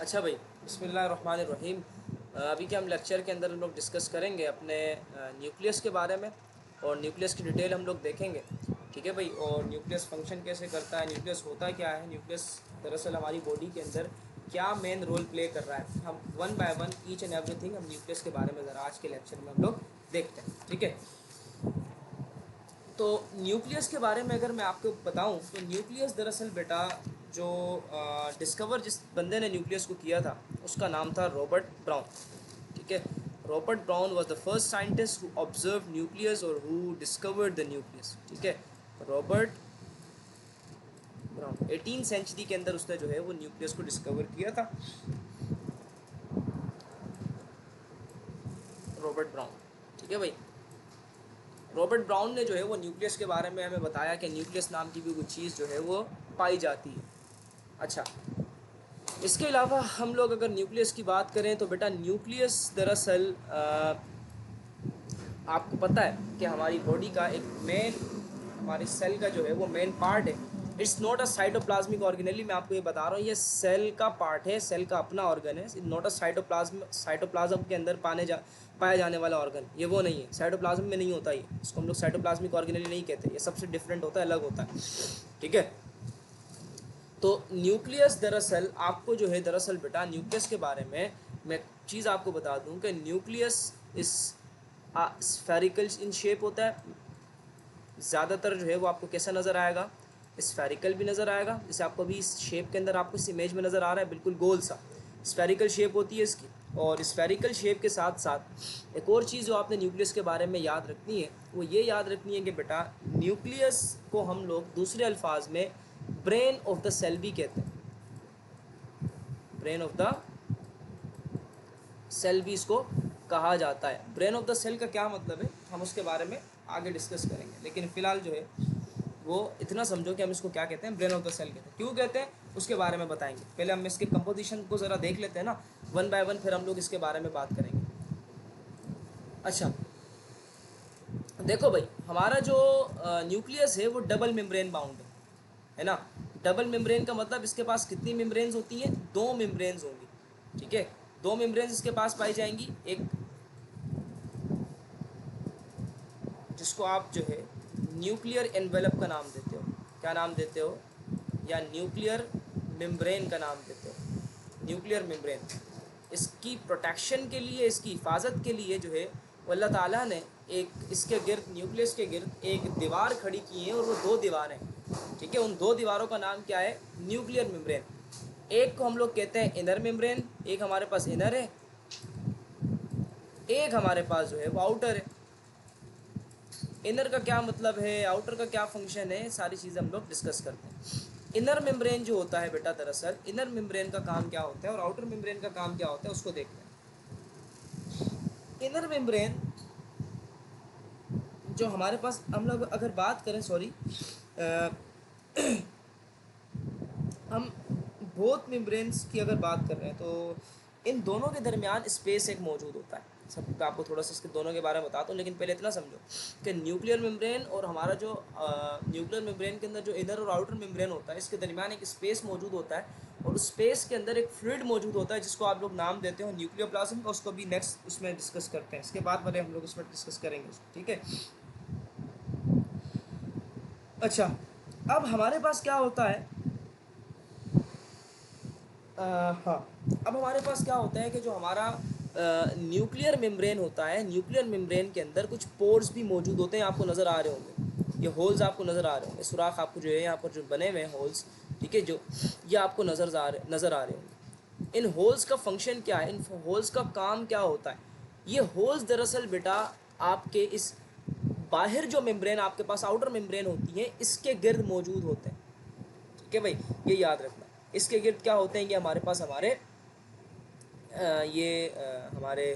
अच्छा भाई, बिस्मिल्लाहिर्रहमानिर्रहीम। अभी के हम लेक्चर के अंदर हम लोग डिस्कस करेंगे अपने न्यूक्लियस के बारे में, और न्यूक्लियस की डिटेल हम लोग देखेंगे। ठीक है भाई। और न्यूक्लियस फंक्शन कैसे करता है, न्यूक्लियस होता क्या है, न्यूक्लियस दरअसल हमारी बॉडी के अंदर क्या मेन रोल प्ले कर रहा है, हम one by one each and everything हम न्यूक्लियस के बारे में ज़रा आज के लेक्चर में हम लोग देखते हैं। ठीक है। तो न्यूक्लियस के बारे में अगर मैं आपको बताऊं तो न्यूक्लियस दरअसल बेटा जो डिस्कवर जिस बंदे ने न्यूक्लियस को किया था उसका नाम था रॉबर्ट ब्राउन। ठीक है। Robert brown was the first scientist who observe nucleus और हु डिस्कवर्ड द न्यूक्लियस। ठीक है। रॉबर्ट ब्राउन 18 सेंचुरी के अंदर उसने जो है वो न्यूक्लियस को डिस्कवर किया था। Robert brown. ठीक है भाई। रॉबर्ट ब्राउन ने जो है वो न्यूक्लियस के बारे में हमें बताया कि न्यूक्लियस नाम की भी कुछ चीज़ जो है वो पाई जाती है। अच्छा, इसके अलावा हम लोग अगर न्यूक्लियस की बात करें तो बेटा न्यूक्लियस दरअसल आपको पता है कि हमारी बॉडी का एक मेन, हमारे सेल का जो है वो मेन पार्ट है। It's not a cytoplasmic organelle, मैं आपको ये बता रहा हूँ, ये सेल का पार्ट है, सेल का अपना ऑर्गन है। नॉट अ साइटोप्लाज्म के अंदर पाया जाने वाला ऑर्गन, ये वो नहीं है। साइटोप्लाज्म में नहीं होता ये, इसको हम लोग साइटोप्लाज्मिक ऑर्गेनेली नहीं कहते, ये सबसे डिफरेंट होता है, अलग होता है। ठीक है। तो न्यूक्लियस दरअसल आपको जो है, दरअसल बेटा न्यूक्लियस के बारे में मैं चीज़ आपको बता दूं कि न्यूक्लियस इस स्फेरिकल इन शेप होता है। ज़्यादातर जो है वो आपको कैसा नज़र आएगा, स्फेरिकल भी नज़र आएगा, जैसे आपको अभी इस शेप के अंदर आपको इस इमेज में नज़र आ रहा है, बिल्कुल गोल सा स्फेरिकल शेप होती है इसकी। और स्फेरिकल शेप के साथ साथ एक और चीज़ जो आपने न्यूक्लियस के बारे में याद रखनी है वो ये याद रखनी है कि बेटा न्यूक्लियस को हम लोग दूसरे अल्फाज में ब्रेन ऑफ द सेल भी कहते हैं। ब्रेन ऑफ द सेल भी इसको कहा जाता है। ब्रेन ऑफ द सेल का क्या मतलब है हम उसके बारे में आगे डिस्कस करेंगे, लेकिन फ़िलहाल जो है वो इतना समझो कि हम इसको क्या कहते हैं, ब्रेन ऑफ द सेल कहते हैं। क्यों कहते हैं उसके बारे में बताएंगे, पहले हम इसके कंपोजिशन को ज़रा देख लेते हैं ना वन बाय वन, फिर हम लोग इसके बारे में बात करेंगे। अच्छा, देखो भाई, हमारा जो न्यूक्लियस है वो डबल मेम्ब्रेन बाउंड है ना। डबल मेम्ब्रेन का मतलब इसके पास कितनी मेम्ब्रेन्स होती हैं, दो मेम्ब्रेन्स होंगी। ठीक है। दो मेम्ब्रेन्स इसके पास पाई जाएंगी, एक जिसको आप जो है न्यूक्लियर एनवेलप का नाम देते हो, क्या नाम देते हो, या न्यूक्लियर मेम्ब्रेन का नाम देते हो, न्यूक्लियर मेम्ब्रेन। इसकी प्रोटेक्शन के लिए, इसकी हिफाजत के लिए जो है वो अल्लाह ताला ने एक इसके गिर्द, न्यूक्लियस के गिर्द एक दीवार खड़ी की है, और वो दो दीवारें। ठीक है। उन दो दीवारों का नाम क्या है, न्यूक्लियर मेम्ब्रेन। एक को हम लोग कहते हैं इनर मेम्ब्रेन, एक हमारे पास इनर है, एक हमारे पास जो है वो आउटर है। इनर का क्या मतलब है, आउटर का क्या फंक्शन है, सारी चीज़ें हम लोग डिस्कस करते हैं। इनर मेम्ब्रेन जो होता है बेटा, दरअसल इनर मेम्ब्रेन का काम क्या होता है और आउटर मेम्ब्रेन का काम क्या होता है उसको देखते हैं। इनर मेम्ब्रेन जो हमारे पास, हम लोग अगर बात करें, सॉरी, हम बोथ मेम्ब्रेन्स की अगर बात कर रहे हैं तो इन दोनों के दरमियान स्पेस एक मौजूद होता है। सब मैं आपको थोड़ा सा इसके दोनों के बारे में बताता हूँ, लेकिन पहले इतना समझो कि न्यूक्लियर मेम्ब्रेन और हमारा जो न्यूक्लियर मेम्ब्रेन के अंदर जो इनर और आउटर मेम्ब्रेन होता है, इसके दरमियान एक स्पेस मौजूद होता है, और उस स्पेस के अंदर एक फ्लूइड मौजूद होता है जिसको आप लोग नाम देते हो न्यूक्लियोप्लाज्म का। उसको भी नेक्स्ट उसमें डिस्कस करते हैं, इसके बाद वाले हम लोग उसमें डिस्कस करेंगे उसको। ठीक है। अच्छा, अब हमारे पास क्या होता है, हाँ, अब हमारे पास क्या होता है कि जो हमारा न्यूक्लियर मेम्ब्रेन होता है, न्यूक्लियर मेम्ब्रेन के अंदर कुछ पोर्स भी मौजूद होते हैं, आपको नज़र आ रहे होंगे, ये होल्स आपको नज़र आ रहे होंगे, सुराख आपको जो है यहाँ पर जो बने हुए हैं होल्स, ठीक है, जो ये आपको नज़र आ रहे होंगे। इन होल्स का फंक्शन क्या है, इन होल्स का काम क्या होता है। ये होल्स दरअसल बेटा आपके इस बाहर जो मेम्ब्रेन आपके पास आउटर मेम्ब्रेन होती है इसके गिर्द मौजूद होते हैं। ठीक है भाई, ये याद रखना। इसके गिर्द क्या होते हैं, ये हमारे पास हमारे हमारे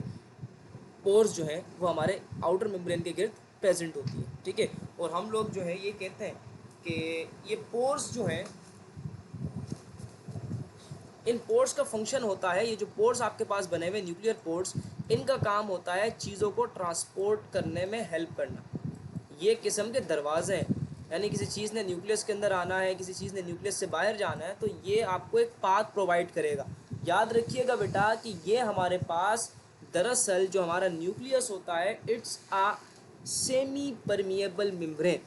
पोर्स जो हैं वो हमारे आउटर मेम्ब्रेन के गिर्द प्रेजेंट होती है। ठीक है। और हम लोग जो है ये कहते हैं कि ये पोर्स जो हैं, इन पोर्स का फंक्शन होता है, ये जो पोर्स आपके पास बने हुए न्यूक्लियर पोर्स, इनका काम होता है चीज़ों को ट्रांसपोर्ट करने में हेल्प करना। ये किस्म के दरवाजे हैं, यानी किसी चीज़ ने न्यूक्लियस के अंदर आना है, किसी चीज़ ने न्यूक्लियस से बाहर जाना है, तो ये आपको एक पाथ प्रोवाइड करेगा, याद रखिएगा बेटा कि ये हमारे पास दरअसल जो हमारा न्यूक्लियस होता है it's a semi permeable membrane,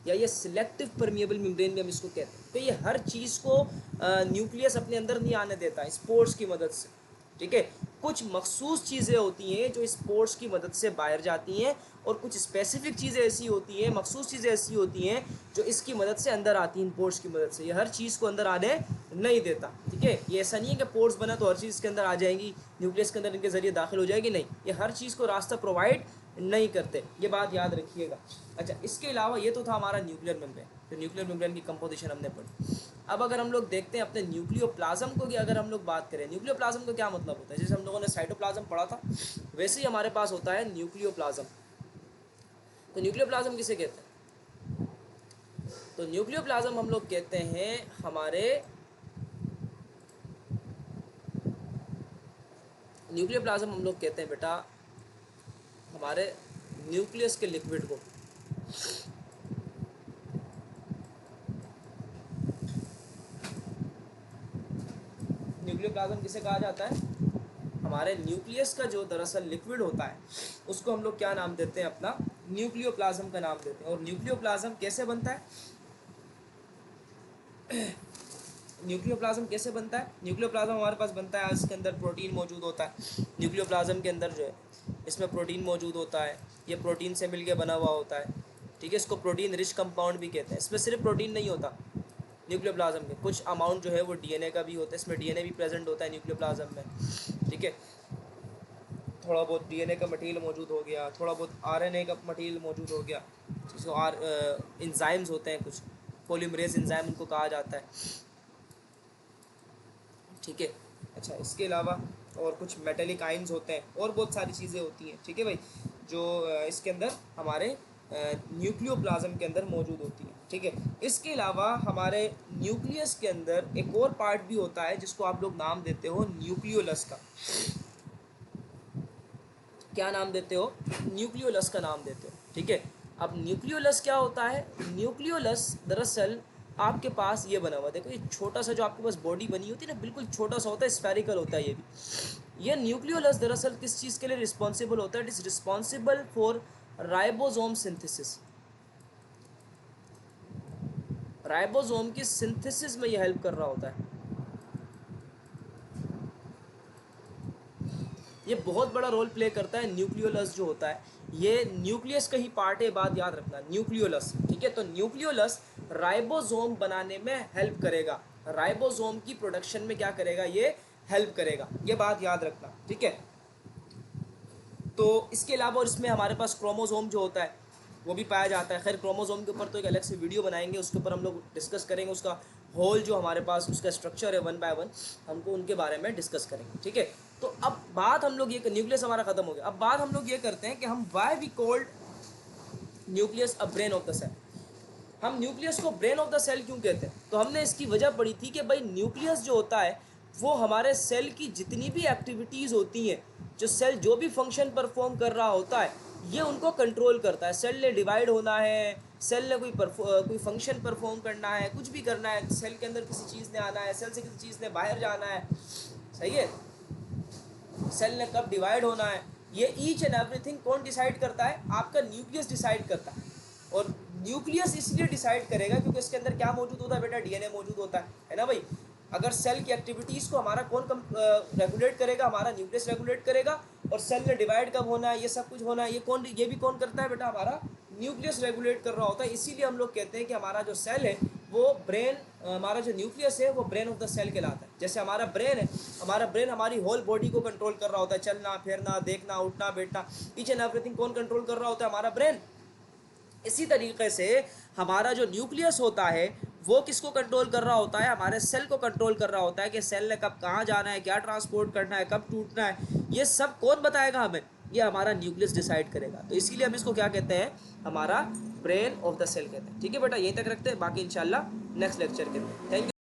या ये सिलेक्टिव परमिएबल मेम्ब्रेन भी हम इसको कहते हैं। तो ये हर चीज़ को न्यूक्लियस अपने अंदर नहीं आने देता स्पोर्स की मदद से, ठीक है। कुछ मखसूस चीज़ें होती हैं जो स्पोर्स की मदद से बाहर जाती हैं, और कुछ स्पेसिफिक चीज़ें ऐसी होती हैं, मखसूस चीज़ें ऐसी होती हैं जो इसकी मदद से अंदर आती हैं, पोर्स की मदद से। ये हर चीज़ को अंदर आने नहीं देता, ठीक है। ये ऐसा नहीं है कि पोर्स बना तो हर चीज़ इसके अंदर आ जाएंगी, न्यूक्लियस के अंदर इनके ज़रिए दाखिल हो जाएगी, नहीं, ये हर चीज़ को रास्ता प्रोवाइड नहीं करते, ये बात याद रखिएगा। अच्छा, इसके अलावा ये तो था हमारा न्यूक्लियर मेम्ब्रेन, तो न्यूक्लियर मेम्ब्रेन की कंपोजिशन हमने पढ़ी। अब अगर हम लोग देखते हैं अपने न्यूक्लियोप्लाज्म को, कि अगर हम लोग बात करें न्यूक्लियोप्लाज्म का क्या मतलब होता है, जैसे हम लोगों ने साइटोप्लाज्म पढ़ा था वैसे ही हमारे पास होता है न्यूक्लियोप्लाज्म। तो न्यूक्लियोप्लाज्म किसे कहते हैं? तो न्यूक्लियोप्लाज्म हम लोग कहते हैं हमारे न्यूक्लियोप्लाज्म हम लोग कहते हैं बेटा हमारे न्यूक्लियस के लिक्विड को। न्यूक्लियोप्लाज्म किसे कहा जाता है? हमारे न्यूक्लियस का जो दरअसल लिक्विड होता है उसको हम लोग क्या नाम देते हैं? अपना न्यूक्लियोप्लाज्म का नाम देते हैं। और न्यूक्लियोप्लाज्म कैसे बनता है? न्यूक्लियोप्लाज्म कैसे बनता है? न्यूक्लियोप्लाज्म हमारे पास बनता है, इसके अंदर प्रोटीन मौजूद होता है। न्यूक्लियोप्लाज्म के अंदर जो है इसमें प्रोटीन मौजूद होता है, ये प्रोटीन से मिलके बना हुआ होता है, ठीक है। इसको प्रोटीन रिच कंपाउंड भी कहते हैं। इसमें सिर्फ प्रोटीन नहीं होता न्यूक्लियोप्लाज्म में, कुछ अमाउंट जो है वो डीएनए का भी होता है, इसमें डीएनए भी प्रेजेंट होता है न्यूक्लियोप्लाज्म में, ठीक है। थोड़ा बहुत डीएनए का मटेरियल मौजूद हो गया, थोड़ा बहुत आरएनए का मटेरियल मौजूद हो गया, जिसको इंजाइम्स होते हैं, कुछ पॉलीमरेज इंजाइम उनको कहा जाता है, ठीक है। अच्छा, इसके अलावा और कुछ मेटेलिक आयंस होते हैं और बहुत सारी चीज़ें होती हैं, ठीक है भाई, जो इसके अंदर हमारे न्यूक्लियोप्लाज्म के अंदर मौजूद होती है, ठीक है। इसके अलावा हमारे न्यूक्लियस के अंदर एक और पार्ट भी होता है जिसको आप लोग नाम देते हो न्यूक्लियोलस का। क्या नाम देते हो? न्यूक्लियोलस का नाम देते हो, ठीक है। अब न्यूक्लियोलस क्या होता है? न्यूक्लियोलस दरअसल आपके पास ये बना हुआ, देखो ये छोटा सा जो आपके पास बॉडी बनी होती है ना, बिल्कुल छोटा सा होता है, स्फेरिकल होता है ये भी। ये न्यूक्लियोलस दरअसल किस चीज़ के लिए रिस्पॉन्सिबल होता है? It is responsible for ribosome synthesis. Ribosome की सिंथेसिस में ये हेल्प कर रहा होता है। ये बहुत बड़ा रोल प्ले करता है न्यूक्लियोलस जो होता है, ये न्यूक्लियस का ही पार्ट है, बात याद रखना, न्यूक्लियोलस, ठीक है। तो न्यूक्लियोलस राइबोसोम बनाने में हेल्प करेगा, राइबोसोम की प्रोडक्शन में क्या करेगा? ये हेल्प करेगा, ये बात याद रखना, ठीक है। तो इसके अलावा और इसमें हमारे पास क्रोमोसोम जो होता है वो भी पाया जाता है। खैर क्रोमोसोम के ऊपर तो एक अलग से वीडियो बनाएंगे, उसके ऊपर हम लोग डिस्कस करेंगे, उसका होल जो हमारे पास उसका स्ट्रक्चर है 1 बाय 1 हमको उनके बारे में डिस्कस करेंगे, ठीक है। तो अब बात हम लोग ये, न्यूक्लियस हमारा खत्म हो गया, अब बात हम लोग ये करते हैं कि हम why we called nucleus a brain of the cell. हम न्यूक्लियस को ब्रेन ऑफ द सेल क्यों कहते हैं? तो हमने इसकी वजह पढ़ी थी कि भाई न्यूक्लियस जो होता है वो हमारे सेल की जितनी भी एक्टिविटीज़ होती हैं, जो सेल जो भी फंक्शन परफॉर्म कर रहा होता है ये उनको कंट्रोल करता है। सेल ने डिवाइड होना है, सेल ने कोई फंक्शन परफॉर्म करना है, कुछ भी करना है, सेल के अंदर किसी चीज़ ने आना है, सेल से किसी चीज़ ने बाहर जाना है, सही है, सेल ने कब डिवाइड होना है, ये ईच एंड एवरीथिंग कौन डिसाइड करता है? आपका न्यूक्लियस डिसाइड करता है। और न्यूक्लियस इसलिए डिसाइड करेगा क्योंकि इसके अंदर क्या मौजूद होता है बेटा? डीएनए मौजूद होता है ना भाई। अगर सेल की एक्टिविटीज़ को हमारा कौन रेगुलेट करेगा? हमारा न्यूक्लियस रेगुलेट करेगा। और सेल ने डिवाइड कब होना है, ये सब कुछ होना है, ये भी कौन करता है बेटा? हमारा न्यूक्लियस रेगुलेट कर रहा होता है। इसीलिए हम लोग कहते हैं कि हमारा जो सेल है वो ब्रेन, हमारा जो न्यूक्लियस है वो ब्रेन ऑफ द सेल कहलाता है। जैसे हमारा ब्रेन है, हमारा ब्रेन हमारी होल बॉडी को कंट्रोल कर रहा होता है, चलना फिरना, देखना, उठना, बैठना, ईच एंड एवरीथिंग कौन कंट्रोल कर रहा होता है? हमारा ब्रेन। इसी तरीके से हमारा जो न्यूक्लियस होता है वो किसको कंट्रोल कर रहा होता है? हमारे सेल को कंट्रोल कर रहा होता है कि सेल ने कब कहाँ जाना है, क्या ट्रांसपोर्ट करना है, कब टूटना है, ये सब कौन बताएगा हमें? ये हमारा न्यूक्लियस डिसाइड करेगा। तो इसीलिए हम इसको क्या कहते हैं? हमारा ब्रेन ऑफ द सेल कहते हैं, ठीक है बेटा। यहीं तक रखते हैं, बाकी इंशाल्लाह नेक्स्ट लेक्चर के अंदर। Thank you.